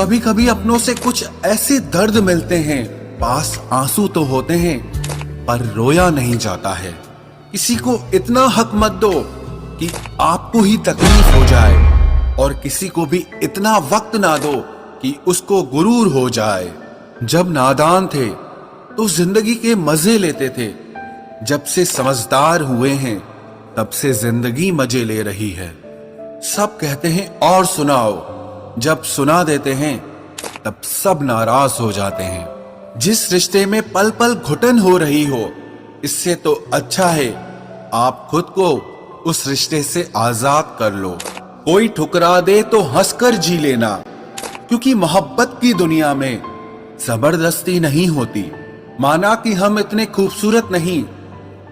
कभी कभी अपनों से कुछ ऐसे दर्द मिलते हैं, पास आंसू तो होते हैं पर रोया नहीं जाता है। किसी को इतना हक मत दो कि आपको ही तकलीफ हो जाए, और किसी को भी इतना वक्त ना दो कि उसको गुरूर हो जाए। जब नादान थे तो जिंदगी के मजे लेते थे, जब से समझदार हुए हैं तब से जिंदगी मजे ले रही है। सब कहते हैं और सुनाओ, जब सुना देते हैं तब सब नाराज हो जाते हैं। जिस रिश्ते में पल पल घुटन हो रही हो, इससे तो अच्छा है आप खुद को उस रिश्ते से आजाद कर लो। कोई ठुकरा दे तो हंसकर जी लेना, क्योंकि मोहब्बत की दुनिया में जबरदस्ती नहीं होती। माना कि हम इतने खूबसूरत नहीं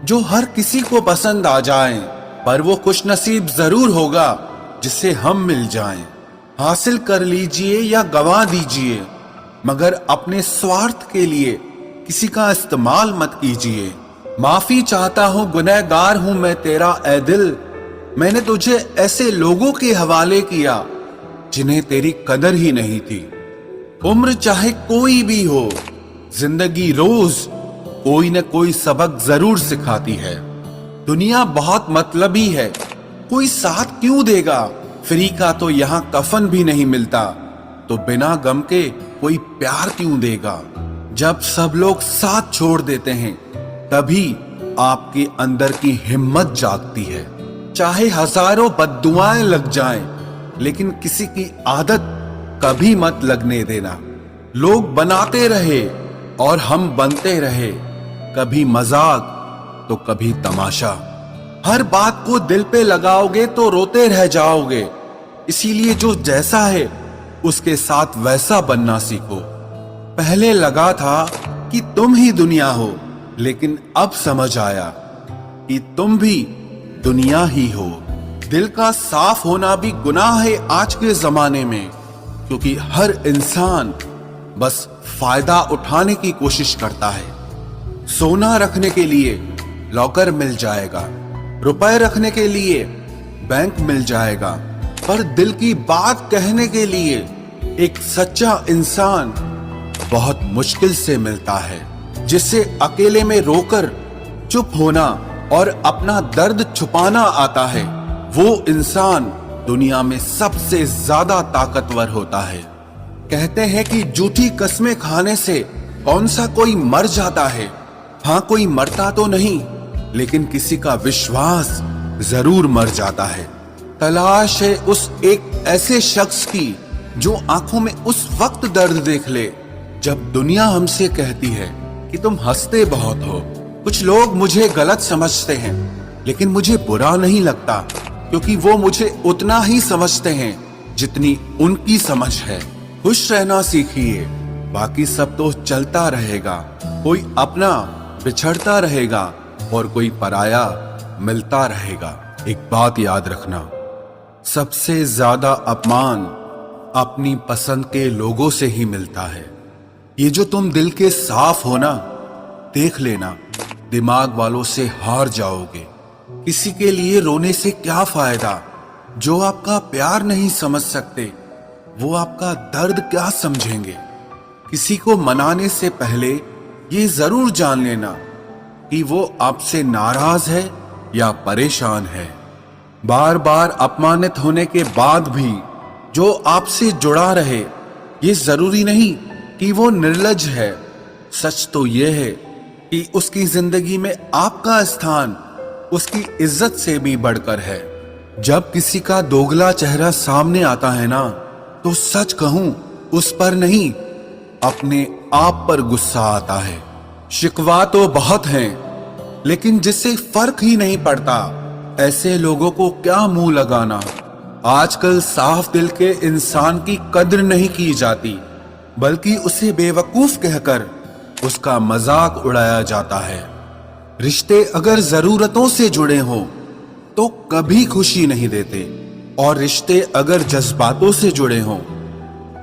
जो हर किसी को पसंद आ जाएं, पर वो खुशनसीब जरूर होगा जिससे हम मिल जाएं। हासिल कर लीजिए या गंवा दीजिए, मगर अपने स्वार्थ के लिए किसी का इस्तेमाल मत कीजिए। माफी चाहता हूं, गुनहगार हूं मैं तेरा ए दिल, मैंने तुझे ऐसे लोगों के हवाले किया जिन्हें तेरी कदर ही नहीं थी। उम्र चाहे कोई भी हो, जिंदगी रोज कोई न कोई सबक जरूर सिखाती है। दुनिया बहुत मतलबी है, कोई साथ क्यों देगा? फ्री का तो यहाँ कफन भी नहीं मिलता, तो बिना गम के कोई प्यार क्यों देगा? जब सब लोग साथ छोड़ देते हैं तभी आपके अंदर की हिम्मत जागती है। चाहे हजारों बद्दुआएं लग जाएं, लेकिन किसी की आदत कभी मत लगने देना। लोग बनाते रहे और हम बनते रहे, कभी मजाक तो कभी तमाशा। हर बात को दिल पे लगाओगे तो रोते रह जाओगे। इसीलिए जो जैसा है उसके साथ वैसा बनना सीखो। पहले लगा था कि तुम ही दुनिया हो, लेकिन अब समझ आया कि तुम भी दुनिया ही हो। दिल का साफ होना भी गुनाह है आज के जमाने में, क्योंकि हर इंसान बस फायदा उठाने की कोशिश करता है। सोना रखने के लिए लॉकर मिल जाएगा, रुपए रखने के लिए बैंक मिल जाएगा, पर दिल की बात कहने के लिए एक सच्चा इंसान बहुत मुश्किल से मिलता है। जिससे अकेले में रोकर चुप होना और अपना दर्द छुपाना आता है, वो इंसान दुनिया में सबसे ज्यादा ताकतवर होता है। कहते हैं कि झूठी कस्में खाने से कौन सा कोई मर जाता है। हाँ, कोई मरता तो नहीं, लेकिन किसी का विश्वास जरूर मर जाता है। तलाश है उस एक ऐसे शख्स की जो आंखों में उस वक्त दर्द देख ले जब दुनिया हमसे कहती है कि तुम हंसते बहुत हो। कुछ लोग मुझे गलत समझते हैं, लेकिन मुझे बुरा नहीं लगता, क्योंकि वो मुझे उतना ही समझते हैं जितनी उनकी समझ है। खुश रहना सीखिए, बाकी सब तो चलता रहेगा। कोई अपना बिछड़ता रहेगा और कोई पराया मिलता रहेगा। एक बात याद रखना, सबसे ज्यादा अपमान अपनी पसंद के लोगों से ही मिलता है। ये जो तुम दिल के साफ हो ना, देख लेना दिमाग वालों से हार जाओगे। किसी के लिए रोने से क्या फायदा? जो आपका प्यार नहीं समझ सकते, वो आपका दर्द क्या समझेंगे? किसी को मनाने से पहले ये जरूर जान लेना कि वो आपसे नाराज है या परेशान है। बार बार अपमानित होने के बाद भी जो आपसे जुड़ा रहे, ये जरूरी नहीं कि वो निर्लज है। सच तो ये है कि उसकी जिंदगी में आपका स्थान उसकी इज्जत से भी बढ़कर है। जब किसी का दोगला चेहरा सामने आता है ना, तो सच कहूं उस पर नहीं, अपने आप पर गुस्सा आता है। शिकवा तो बहुत हैं, लेकिन जिससे फर्क ही नहीं पड़ता, ऐसे लोगों को क्या मुंह लगाना। आजकल साफ दिल के इंसान की कद्र नहीं की जाती, बल्कि उसे बेवकूफ कहकर उसका मजाक उड़ाया जाता है। रिश्ते अगर जरूरतों से जुड़े हों तो कभी खुशी नहीं देते, और रिश्ते अगर जज्बातों से जुड़े हों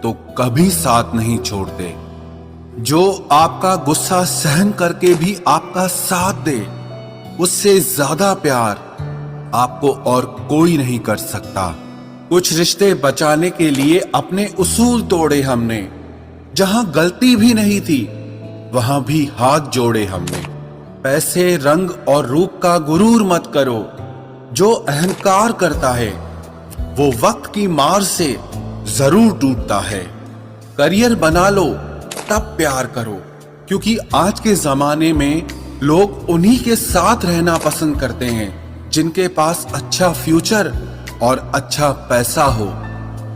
तो कभी साथ नहीं छोड़ते। जो आपका गुस्सा सहन करके भी आपका साथ दे, उससे ज्यादा प्यार आपको और कोई नहीं कर सकता। कुछ रिश्ते बचाने के लिए अपने उसूल तोड़े हमने। जहां गलती भी नहीं थी वहां भी हाथ जोड़े हमने। पैसे, रंग और रूप का गुरूर मत करो। जो अहंकार करता है वो वक्त की मार से जरूर टूटता है। करियर बना लो तब प्यार करो, क्योंकि आज के जमाने में लोग उन्हीं के साथ रहना पसंद करते हैं जिनके पास अच्छा फ्यूचर और अच्छा पैसा हो।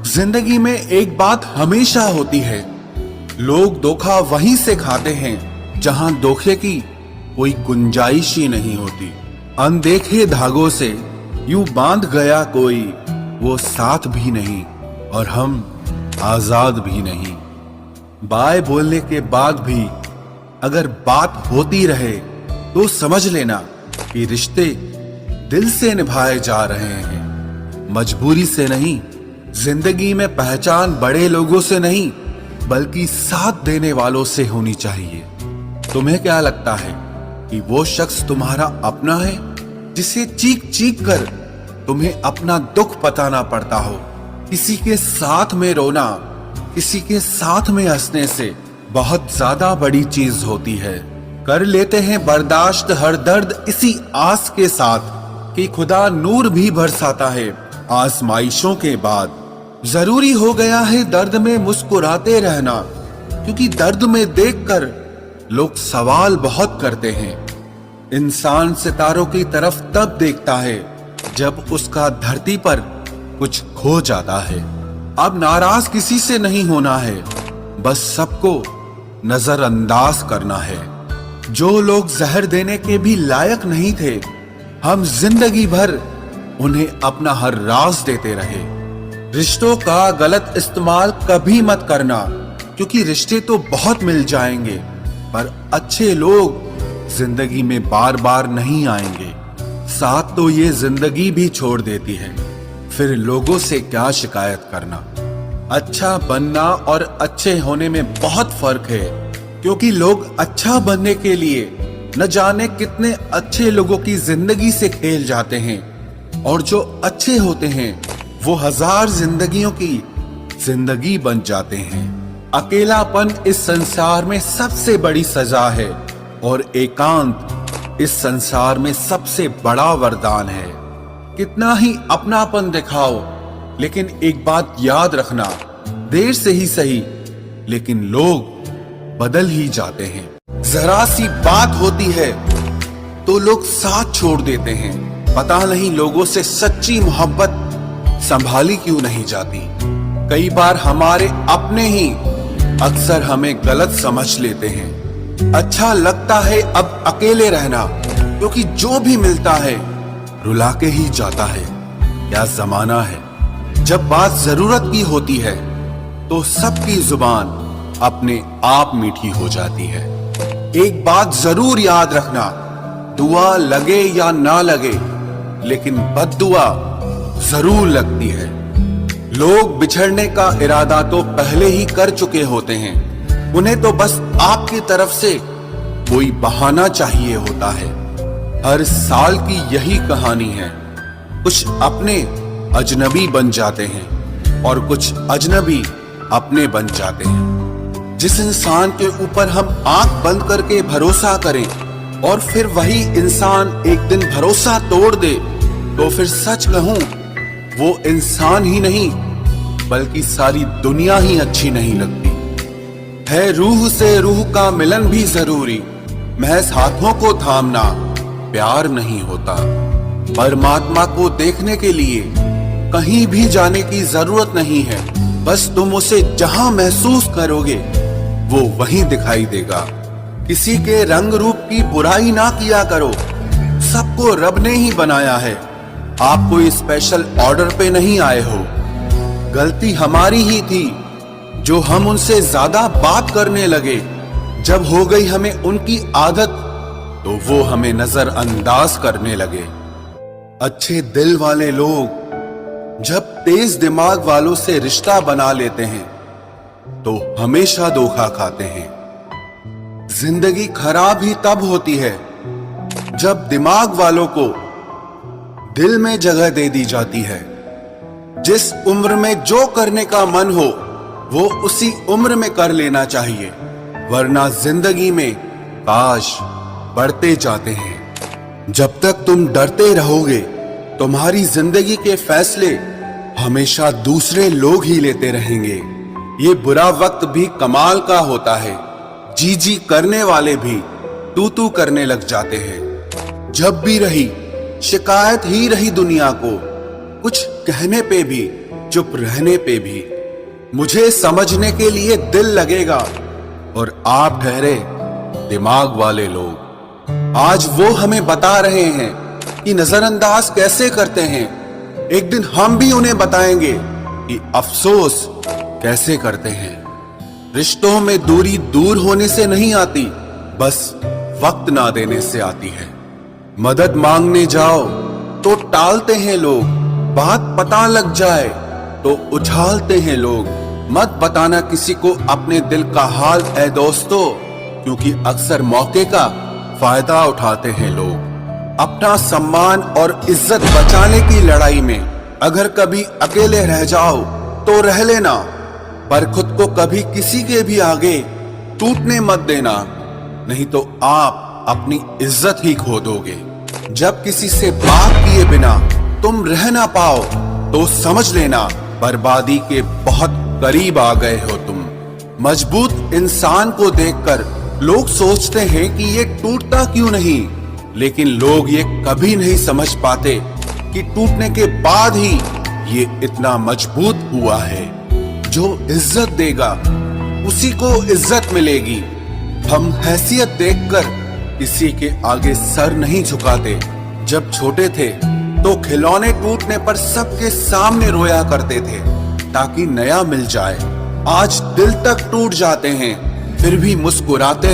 जिंदगी में एक बात हमेशा होती है, लोग धोखा वहीं से खाते हैं जहां धोखे की कोई गुंजाइश ही नहीं होती। अनदेखे धागों से यूं बांध गया कोई, वो साथ भी नहीं और हम आजाद भी नहीं। बाय बोलने के बाद भी अगर बात होती रहे तो समझ लेना कि रिश्ते दिल से निभाए जा रहे हैं, मजबूरी से नहीं। जिंदगी में पहचान बड़े लोगों से नहीं बल्कि साथ देने वालों से होनी चाहिए। तुम्हें क्या लगता है कि वो शख्स तुम्हारा अपना है जिसे चीख चीख कर तुम्हें अपना दुख बताना पड़ता हो? किसी के साथ में रोना किसी के साथ में हंसने से बहुत ज्यादा बड़ी चीज होती है। कर लेते हैं बर्दाश्त हर दर्द इसी आस के साथ कि खुदा नूर भी बरसाता है आजमाइशों के बाद। जरूरी हो गया है दर्द में मुस्कुराते रहना, क्योंकि दर्द में देखकर लोग सवाल बहुत करते हैं। इंसान सितारों की तरफ तब देखता है जब उसका धरती पर कुछ खो जाता है। अब नाराज किसी से नहीं होना है, बस सबको नजरअंदाज करना है। जो लोग जहर देने के भी लायक नहीं थे, हम जिंदगी भर उन्हें अपना हर राज देते रहे। रिश्तों का गलत इस्तेमाल कभी मत करना, क्योंकि रिश्ते तो बहुत मिल जाएंगे पर अच्छे लोग जिंदगी में बार बार नहीं आएंगे। साथ तो ये जिंदगी भी छोड़ देती है, फिर लोगों से क्या शिकायत करना। अच्छा बनना और अच्छे होने में बहुत फर्क है, क्योंकि लोग अच्छा बनने के लिए न जाने कितने अच्छे लोगों की जिंदगी से खेल जाते हैं, और जो अच्छे होते हैं वो हजार जिंदगियों की जिंदगी बन जाते हैं। अकेलापन इस संसार में सबसे बड़ी सजा है और एकांत इस संसार में सबसे बड़ा वरदान है। कितना ही अपनापन दिखाओ, लेकिन एक बात याद रखना, देर से ही सही लेकिन लोग बदल ही जाते हैं। जरा सी बात होती है तो लोग साथ छोड़ देते हैं। पता नहीं लोगों से सच्ची मोहब्बत संभाली क्यों नहीं जाती। कई बार हमारे अपने ही अक्सर हमें गलत समझ लेते हैं। अच्छा लगता है अब अकेले रहना, क्योंकि जो भी मिलता है रुला के ही जाता है। क्या जमाना है, जब बात जरूरत की होती है तो सबकी जुबान अपने आप मीठी हो जाती है। एक बात जरूर याद रखना, दुआ लगे या ना लगे लेकिन बद्दुआ जरूर लगती है। लोग बिछड़ने का इरादा तो पहले ही कर चुके होते हैं, उन्हें तो बस आपकी तरफ से कोई बहाना चाहिए होता है। हर साल की यही कहानी है, कुछ अपने अजनबी बन जाते हैं और कुछ अजनबी अपने बन जाते हैं। जिस इंसान के ऊपर हम आंख बंद करके भरोसा करें और फिर वही इंसान एक दिन भरोसा तोड़ दे, तो फिर सच कहूं वो इंसान ही नहीं बल्कि सारी दुनिया ही अच्छी नहीं लगती है। रूह से रूह का मिलन भी जरूरी, महज हाथों को थामना प्यार नहीं होता। परमात्मा को देखने के लिए कहीं भी जाने की जरूरत नहीं है, बस तुम उसे जहां महसूस करोगे वो वहीं दिखाई देगा। किसी के रंग रूप की बुराई ना किया करो, सबको रब ने ही बनाया है, आप कोई स्पेशल ऑर्डर पे नहीं आए हो। गलती हमारी ही थी जो हम उनसे ज्यादा बात करने लगे। जब हो गई हमें उनकी आदत तो वो हमें नजरअंदाज करने लगे। अच्छे दिल वाले लोग जब तेज दिमाग वालों से रिश्ता बना लेते हैं तो हमेशा धोखा खाते हैं। जिंदगी खराब ही तब होती है जब दिमाग वालों को दिल में जगह दे दी जाती है। जिस उम्र में जो करने का मन हो वो उसी उम्र में कर लेना चाहिए, वरना जिंदगी में काश बढ़ते जाते हैं। जब तक तुम डरते रहोगे तुम्हारी जिंदगी के फैसले हमेशा दूसरे लोग ही लेते रहेंगे। ये बुरा वक्त भी कमाल का होता है, जी जी करने वाले भी तू तू करने लग जाते हैं। जब भी रही शिकायत ही रही दुनिया को, कुछ कहने पे भी चुप रहने पे भी। मुझे समझने के लिए दिल लगेगा और आप ठहरे दिमाग वाले लोग। आज वो हमें बता रहे हैं कि नजरअंदाज कैसे करते हैं, एक दिन हम भी उन्हें बताएंगे कि अफसोस कैसे करते हैं। रिश्तों में दूरी दूर होने से नहीं आती, बस वक्त ना देने से आती है। मदद मांगने जाओ तो टालते हैं लोग, बात पता लग जाए तो उछालते हैं लोग। मत बताना किसी को अपने दिल का हाल ऐ दोस्तों, क्योंकि अक्सर मौके का फायदा उठाते हैं लोग। अपना सम्मान और इज्जत बचाने की लड़ाई में अगर कभी अकेले रह जाओ तो रह लेना, पर खुद को कभी किसी के भी आगे टूटने मत देना, नहीं तो आप अपनी इज्जत ही खो दोगे। जब किसी से बात किए बिना तुम रह ना पाओ तो समझ लेना बर्बादी के बहुत करीब आ गए हो तुम। मजबूत इंसान को देखकर लोग सोचते हैं कि ये टूटता क्यों नहीं, लेकिन लोग ये कभी नहीं समझ पाते कि टूटने के बाद ही ये इतना मजबूत हुआ है। जो इज्जत देगा उसी को इज्जत मिलेगी। हम हैसियत देखकर किसी के आगे सर नहीं झुकाते। जब छोटे थे तो खिलौने टूटने पर सबके सामने रोया करते थे ताकि नया मिल जाए। आज दिल तक टूट जाते हैं फिर भी मुस्कुराते